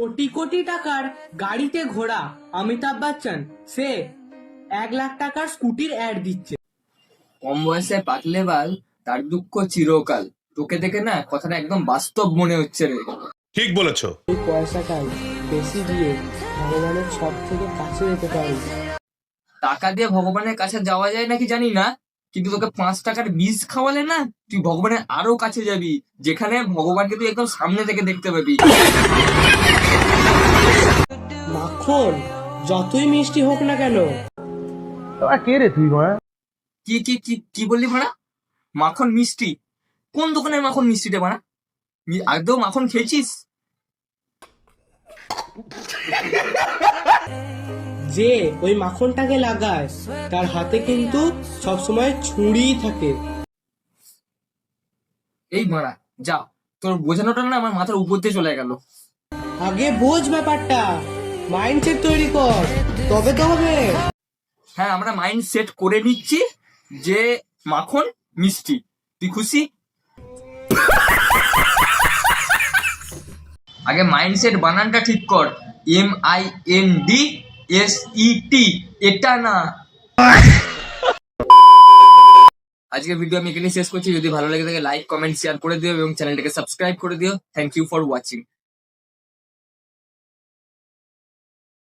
কোটি কোটি টাকার গাড়িতে ঘোড়া অমিতাভ বচ্চন সে 1 লাখ টাকার স্কুটির অ্যাড দিচ্ছে। কম বয়সে পাকলে বাল, তার দুঃখ চিরকাল। তোকে দেখে না কথাটা একদম বাস্তব মনে হচ্ছে রে। ঠিক বলেছো। এই পয়সাটাই বেশি দিয়ে ভগবানের সব থেকে কাছে যেতে পারি। টাকা দিয়ে ভগবানের কাছে যাওয়া যায় নাকি জানি না, কিন্তু তোকে 5 টাকার বীজ খাওয়ালে না, তুই ভগবানের আরো কাছে যাবি, যেখানে ভগবানকে তুই একদম সামনে থেকে দেখতে পাবি। মাখন যতই মিষ্টি হোক না কেন, কি কি কি কি বললি ভাড়া? মাখন মিষ্টি? কোন দোকানের মাখন মিষ্টিটা ভাড়া? আগেও মাখন খেয়েছিস? যে ওই মাখনটাকে লাগায় তার হাতে কিন্তু সবসময় ছুরি থাকে। এই মারা যা, তোর বোঝানোটা না আমার মাথার উপর দিয়ে চলে গেল। আগে বোঝ ব্যাপারটা, মাইন্ডসেট তৈরি কর, তবে তো হবে। হ্যাঁ, আমরা মাইন্ড সেট করে নিচ্ছি যে মাখন মিষ্টি। তুই খুশি? আগে মাইন্ডসেট বানানটা ঠিক কর, MINDSET, এটা না। আজকের ভিডিও আমি এখানে শেষ করছি। যদি ভালো লাগে থাকে লাইক কমেন্ট শেয়ার করে দিও এবং চ্যানেলটাকে সাবস্ক্রাইব করে দিও। Thank you for watching.